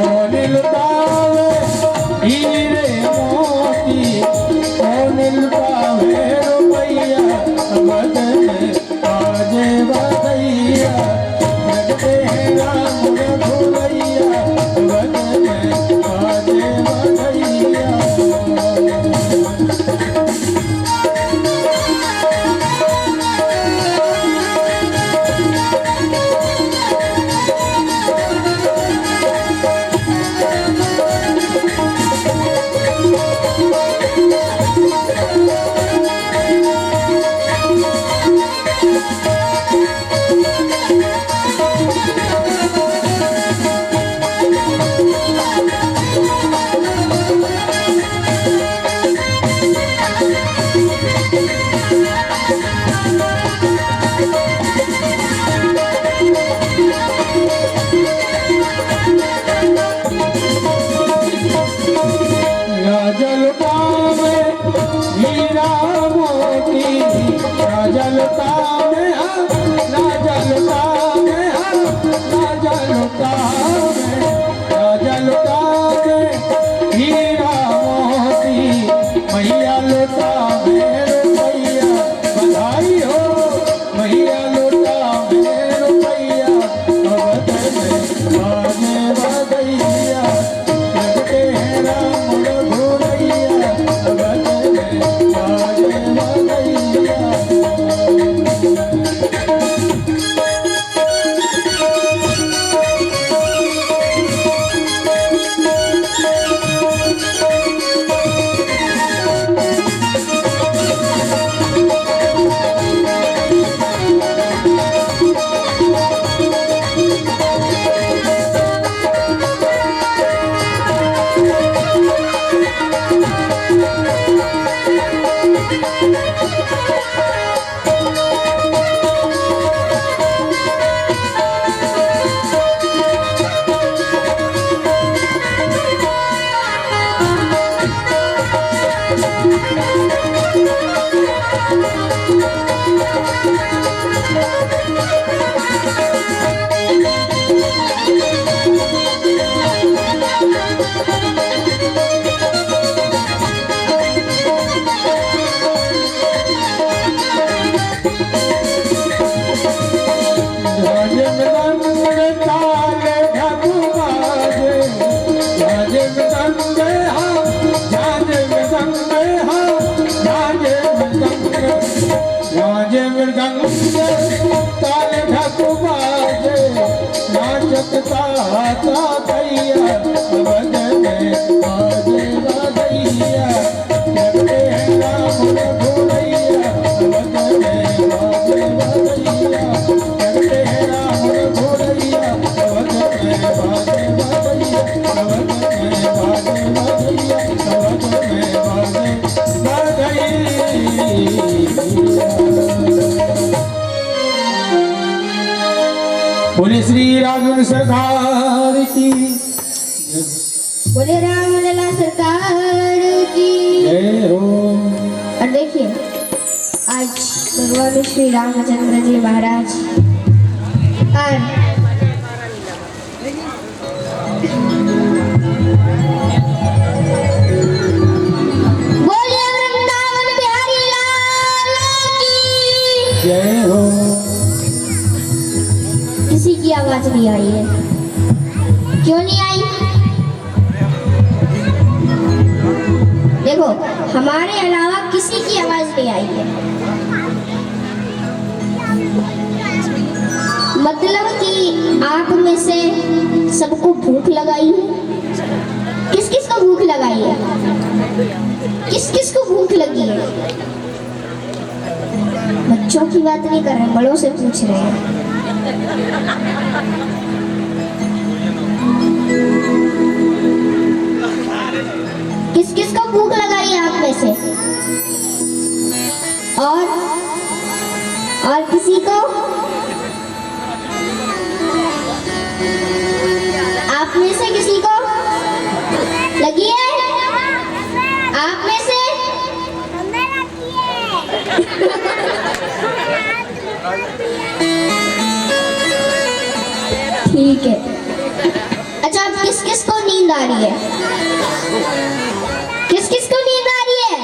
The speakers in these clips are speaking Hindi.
कौन लुटावे हीरे मोती, कौन लुटावे रुपैया बदन बाजे बधैया, लगते हैं राम रघुवैया बदन बाजे बधैया। राजा लुटावे हीरा मोती, राजा लुटावे राजा लुटावे राजा लुटावे, राजा लुटावे हीरा मोती, मैया लुटावे रुपैया बधाई हो, मैया लुटावे रुपैया बदन बाजे बधैया, लगते हैं राम रघुवैया बदन बाजे बधैया। बोले श्री राघव सरकार की, बोले राम लला सरकार की जय हो। और देखिए आज भगवान श्री रामचंद्र जी महाराज और बोले वृंदावन बिहारी लाल की जय हो। किसी की आवाज नहीं आई है, क्यों नहीं आई? देखो हमारे अलावा किसी की आवाज नहीं आई है, मतलब कि आप में से सबको भूख लगाई है। किस किस को भूख लगाई है? किस किस को भूख लगी है? बच्चों की बात नहीं कर रहे, बड़ों से पूछ रहे हैं। किस किस को भूख लगाई है आप में से? और किसी को? आप में से किसी को लगी है? आप में से? ठीक है। अच्छा, अब किस किस को नींद आ रही है? किस किस को नींद आ रही है?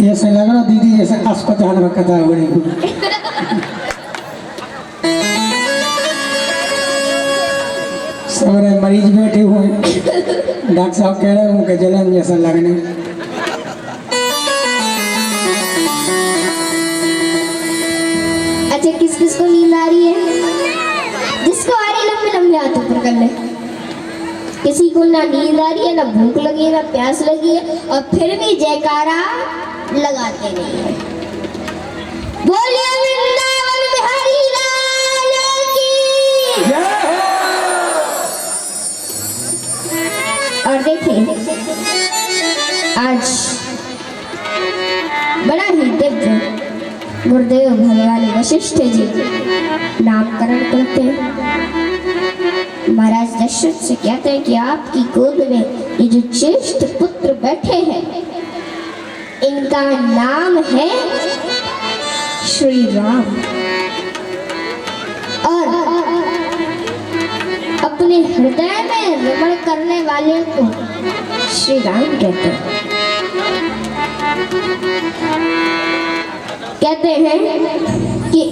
ऐसे लग रहा दीदी जैसे अस्पताल में कथा हो रही हो। सारे मरीज बैठे हुए हैं, डॉक्टर साहब कह रहे हैं उनके जलन जैसा लगने। अच्छा, किस किस को नींद आ रही है? जिसको आ रही है लंबे लंबे हाथ ऊपर कर ले। किसी को ना नींद आ रही है, ना भूख लगी है, ना प्यास लगी है, और फिर भी जयकारा लगाते नहीं है। बोलिए वृंदावन बिहारी लाल की। और देखिए, आज बड़ा ही दिव्य गुरुदेव भगवान वशिष्ठ जी नामकरण करते हैं। महाराज दशरथ से कहते हैं कि आपकी गोद में ये जो ज्येष्ठ पुत्र बैठे हैं, इनका नाम है श्री राम। और अपने हृदय में रमण करने वाले को श्री राम कहते हैं। कहते हैं कि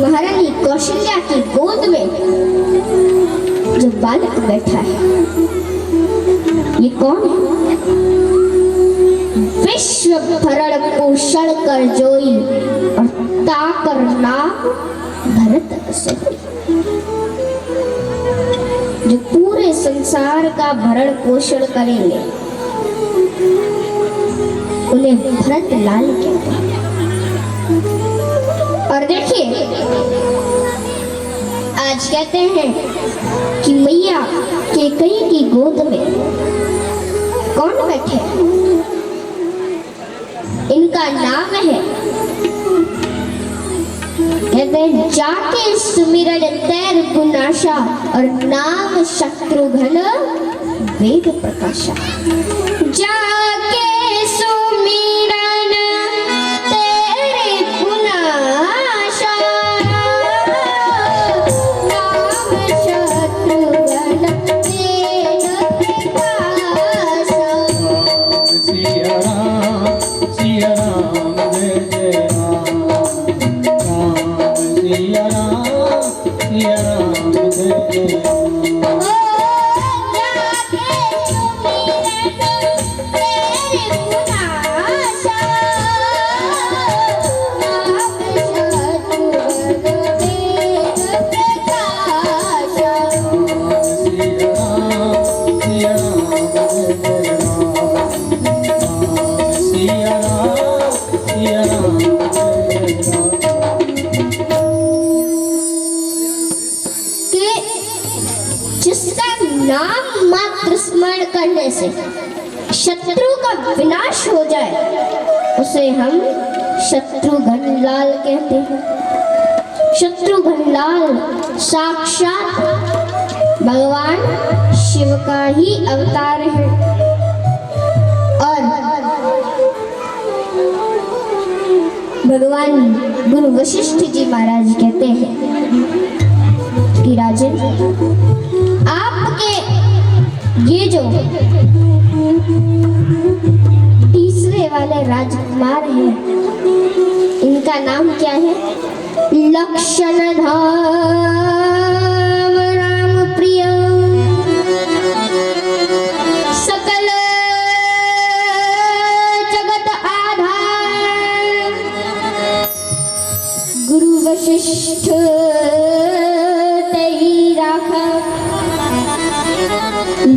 महारानी कौशल्या की गोद में जो बालक बैठा है, ये कौन है? विश्व भरण पोषण कर जोई और ताकर नाम भरत सोई। जो पूरे संसार का भरण पोषण करेंगे उन्हें भरत लाल कहते हैं। और देखिए, आज कहते हैं कि मैया कैकेयी की गोद में कौन बैठे? इनका नाम है, कहते हैं, जाके सुमिरन तैर गुनाशा और नाम शत्रुघ्न वेद प्रकाशा। जाके सुमिरन तेरे गुनाशा, नाम शत्रुघ्न वेद प्रकाशा। सिया राम जय जय राम, राम सिया राम जय जय राम। जिसका नाम मात्र स्मरण करने से शत्रु का विनाश हो जाए, उसे हम शत्रुघ्न लाल कहते हैं। शत्रुघ्न लाल साक्षात भगवान शिव का ही अवतार है। और भगवान गुरु वशिष्ठ जी महाराज कहते हैं कि राजन, आपके ये जो तीसरे वाले राजकुमार हैं, इनका नाम क्या है? लक्षण धाम राम प्रिय, सकल जगत आधार, गुरु वशिष्ठ तेई राखा,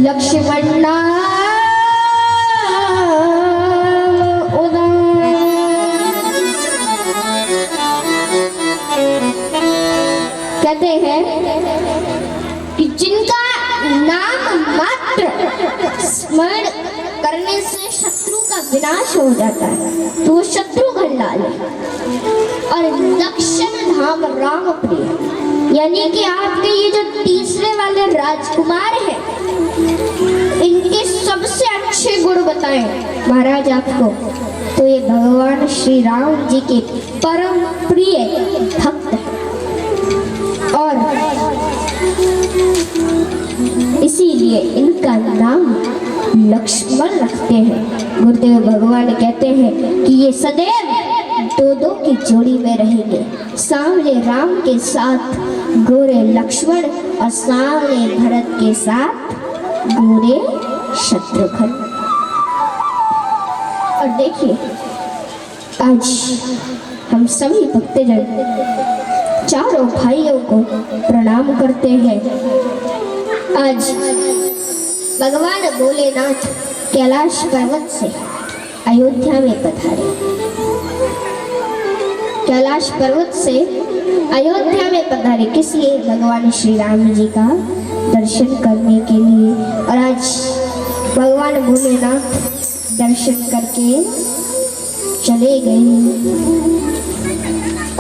लक्ष्मण नाम उदार। कहते हैं कि जिनका नाम मात्र स्मरण करने से शत्रु का विनाश हो जाता है, तो वो शत्रुघ्न लाल है। और लक्षण धाम राम प्रिय, यानी कि आपके ये जो तीसरे वाले राजकुमार हैं, इनके सबसे अच्छे गुण बताएं महाराज आपको, तो ये भगवान श्री राम जी के परम प्रिय भक्त हैं। इसीलिए इनका नाम लक्ष्मण रखते हैं। गुरुदेव भगवान कहते हैं कि ये सदैव दो दो की जोड़ी में रहेंगे, सांवले राम के साथ गोरे लक्ष्मण और सांवले भरत के साथ गोरे शत्रुघ्न। और देखिए आज हम सभी भक्तजन चारों भाइयों को प्रणाम करते हैं। आज भगवान भोलेनाथ कैलाश पर्वत से अयोध्या में पधारे। कैलाश पर्वत से अयोध्या में पधारे किस लिए? भगवान श्री राम जी का दर्शन करने के लिए। और आज भगवान भोलेनाथ दर्शन करके चले गए।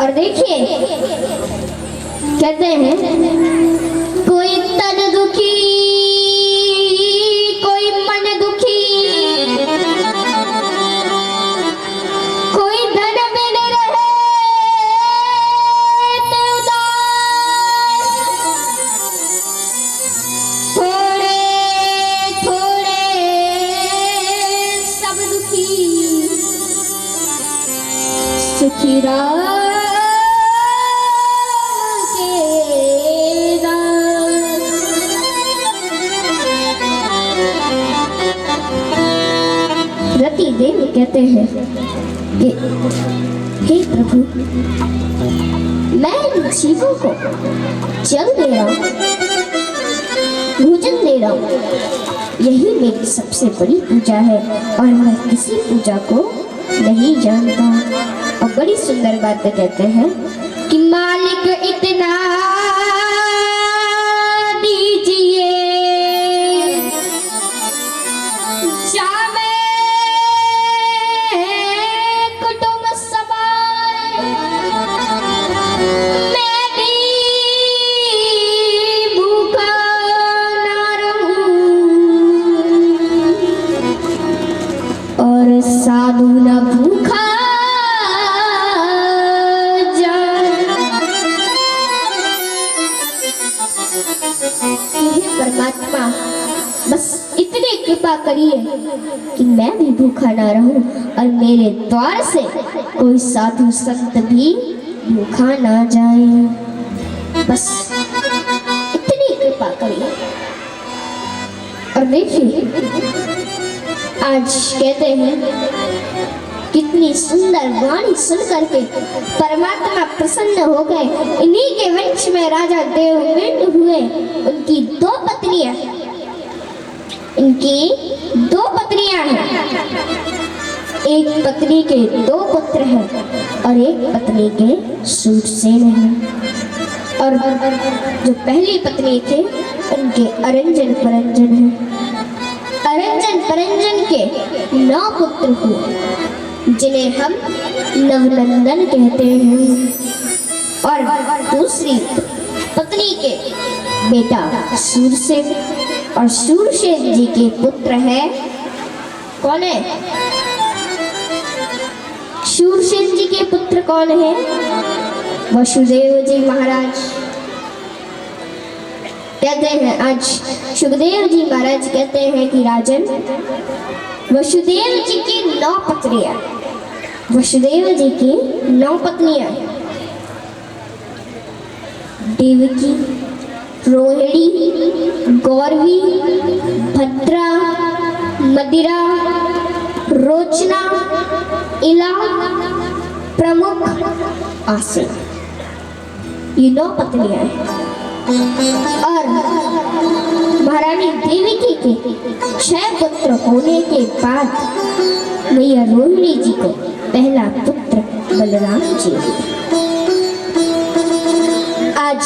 और देखिए कहते हैं कोई तन दुखी कोई मन दुखी, कोई धन बिन रहे तो उदास, थोड़े थोड़े सब दुखी, सुखी राम के दास। रति देव कहते हैं कि हे प्रभु, मैं इन जीवों को जल दे रहा हूँ, भोजन दे रहा हूँ, यही मेरी सबसे बड़ी पूजा है और मैं किसी पूजा को नहीं जानता। और बड़ी सुंदर बात कहते हैं कि मालिक इतना दीजिए जावे कुटुंब समाए, मैं भी भूखा ना रहूं और साधु न भूखा परमात्मा, बस इतनी कृपा करिए कि मैं भी भूखा ना रहूं और मेरे द्वार से कोई साधु संत भी भूखा ना जाए। बस इतनी कृपा करिए। और देखिए आज कहते हैं कितनी सुंदर वाणी सुन करके परमात्मा प्रसन्न हो गए। इन्हीं के वंश में राजा देवविंद हुए। उनकी दो पत्नियां हैं। एक पत्नी के दो पुत्र हैं और एक पत्नी के सूरसेन हैं। और जो पहली पत्नी थे उनके अरंजन परंजन हैं। अरंजन परंजन के 9 पुत्र हुए जिन्हें हम नवनंदन कहते हैं। और दूसरी पत्नी के बेटा सूरसेन, और सूरसेन जी के पुत्र है कौन है? सूरसेन जी के पुत्र कौन है? वसुदेव जी महाराज। कहते हैं आज सुखदेव जी महाराज कहते हैं कि राजन, वसुदेव जी की 9 पत्नियां, वसुदेव जी की 9 पत्नियां, देवकी, रोहिणी, गौरवी, भद्रा, मदिरा, रोचना, इला, प्रमुख, आसिन, ये 9 पत्नियां हैं। और महारानी देवकी के 6 पुत्र होने के बाद मैया रोहिणी जी को पहला पुत्र बलराम जी। आज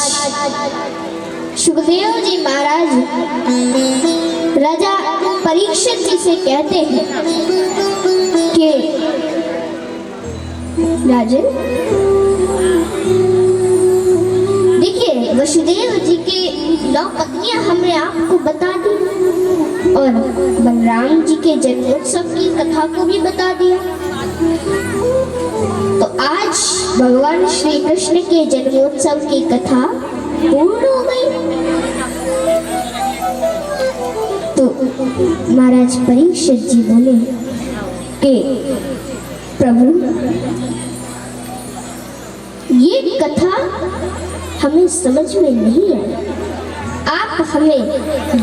सुखदेव जी महाराज राजा परीक्षित जी से कहते हैं कि राजन देखिए, वसुदेव जी की 9 पत्नियां हमने आपको बता दी और बलराम जी के जन्मोत्सव की कथा को भी बता दिया। तो आज भगवान श्री कृष्ण के जन्मोत्सव की कथा पूर्ण हो गई। महाराज परीक्षित जी बोले कि प्रभु, ये कथा हमें समझ में नहीं आई, आप हमें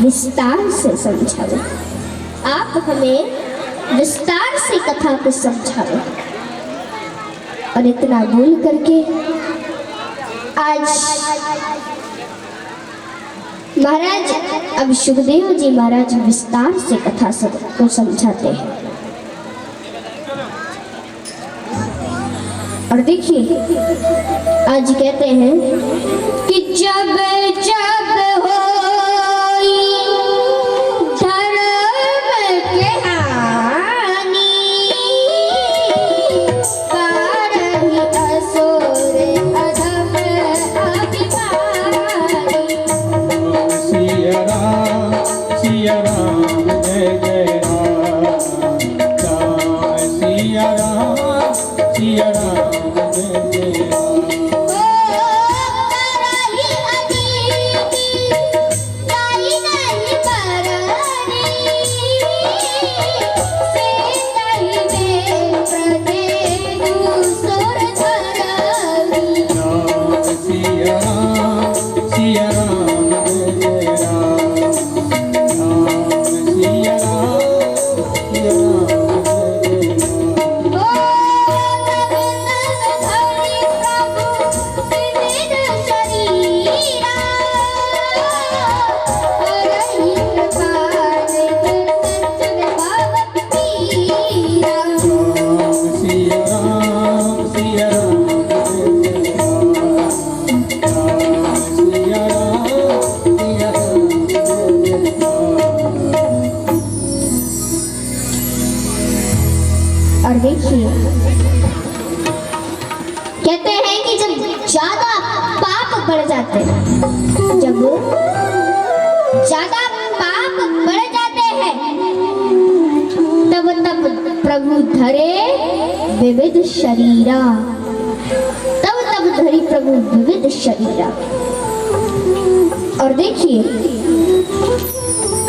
विस्तार से समझाओ, आप हमें विस्तार से कथा को समझाओ। और इतना बोल करके आज महाराज, अब सुखदेव जी महाराज विस्तार से कथा को समझाते हैं। और देखिए आज कहते हैं कि जब जब होई धर्म के हानि, कारहि असुर अधम अभिमानी। सिया राम जय जय राम, सिया राम जय जय राम। और देखिए कहते हैं कि जब ज्यादा पाप बढ़ जाते हैं, जब ज्यादा पाप बढ़ जाते हैं, तब तब प्रभु धरे विविध शरीरा, तब तब धरी प्रभु विविध शरीरा। और देखिए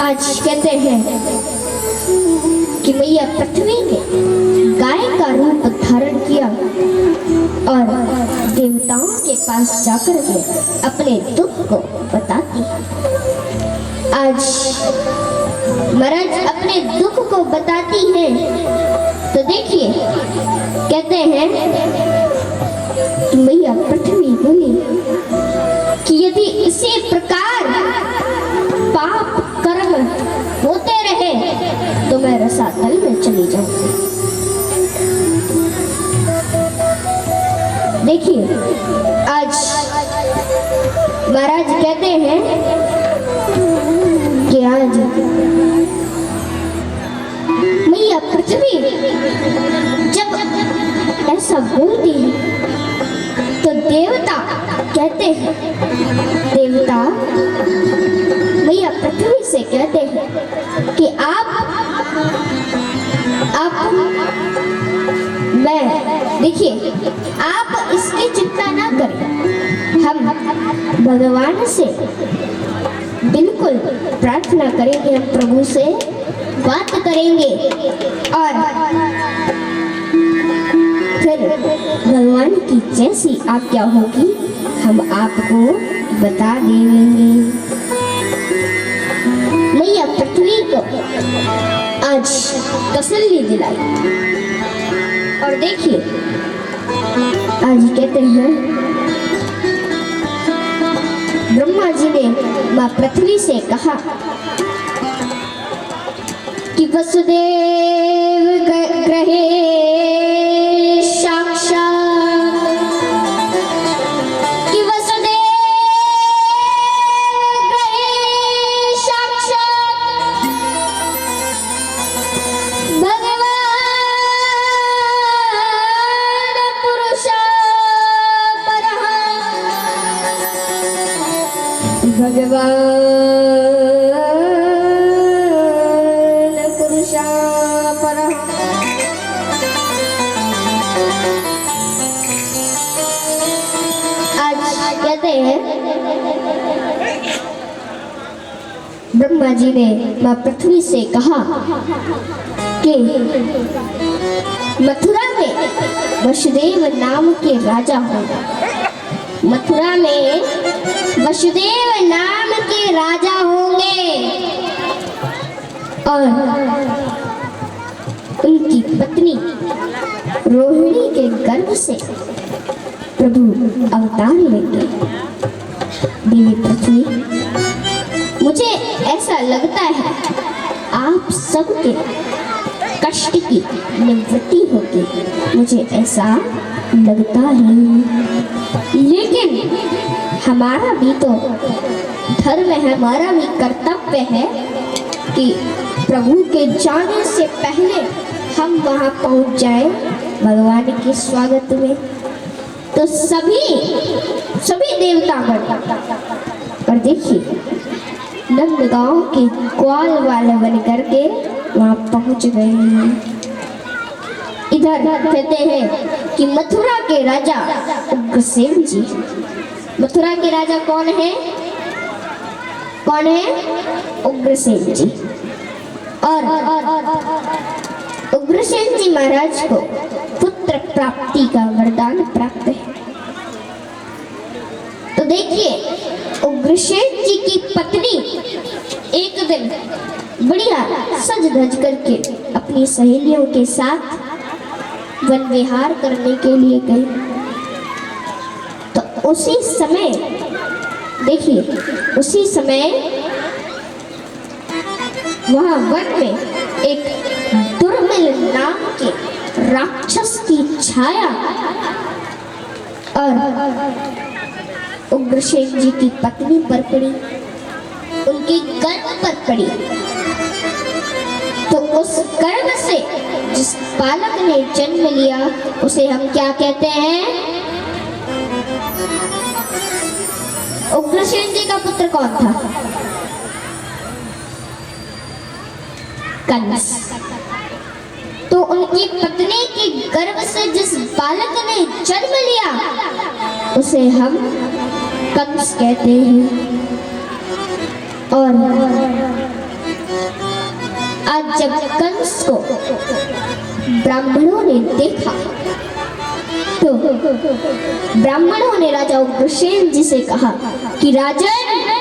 आज कहते हैं कि मैया पृथ्वी ने गाय का रूप धारण किया और देवताओं के पास जाकर के अपने दुख को बताती। आज महाराज अपने दुख को बताती है। तो देखिए कहते हैं कि मैया पृथ्वी बोली कि यदि इसी प्रकार पाप कर्म होते रहे तो मैं रसातल में चली जाऊंगी। देखिए आज महाराज कहते हैं कि आज मैया पृथ्वी जब ऐसा बोलती है तो देवता कहते हैं, देवता मैया पृथ्वी से कहते हैं कि आप मैं देखिए आप इसकी चिंता ना करें, हम भगवान से बिल्कुल प्रार्थना करेंगे, हम प्रभु से बात करेंगे और फिर भगवान की जैसी आज्ञा होगी हम आपको बता देंगे। मैया पृथ्वी को आज तसल्ली दिलाई। और देखिए आज कहते हैं ब्रह्मा जी ने माँ पृथ्वी से कहा कि वसुदेव ग्रहे साक्षात्, कि वसुदेव ग्रहे साक्षात् भगवान पुरुषः परः, भगवान पुरुषः परः। आज कहते हैं ब्रह्मा जी ने माँ पृथ्वी से कहा कि मथुरा में वसुदेव नाम के राजा होंगे। मथुरा में वसुदेव नाम के राजा होंगे और उनकी पत्नी रोहिणी के गर्भ से प्रभु अवतार लेंगे। देवी पृथ्वी, मुझे ऐसा लगता है आप सबके कष्ट की निवृत्ति होगी, मुझे ऐसा लगता है। लेकिन हमारा भी तो धर्म है, हमारा भी कर्तव्य है कि प्रभु के जाने से पहले हम वहां पहुंच जाएं भगवान के स्वागत में। तो सभी देवतागण, और देखिए नंदगांव के ग्वाल वाले बन करके वहां पहुंच गए हैं। इधर कहते हैं कि मथुरा के राजा उग्रसेन जी। मथुरा के राजा कौन है? कौन है? उग्रसेन जी। और उग्रसेन जी महाराज को पुत्र प्राप्ति का वरदान प्राप्त है। तो देखिए उग्रसेन जी की पत्नी एक दिन बढ़िया सज धज करके अपनी सहेलियों के साथ वन विहार करने के लिए गई। तो उसी समय देखिए, उसी समय वहां वन में एक दुर्मिल नाम के राक्षस की छाया और उग्रसेन जी की पत्नी पर पड़ी, उनके गर्भ पर पड़ी। तो उस गर्भ से जिस बालक ने जन्म लिया उसे हम क्या कहते हैं? उग्रसेन जी का पुत्र कौन था? कंस। तो उनकी पत्नी के गर्भ से जिस बालक ने जन्म लिया उसे हम कंस कहते हैं। और आज जब कंस को ब्राह्मणों ने देखा तो ब्राह्मणों ने राजा उग्रसेन जी से कहा कि राजन,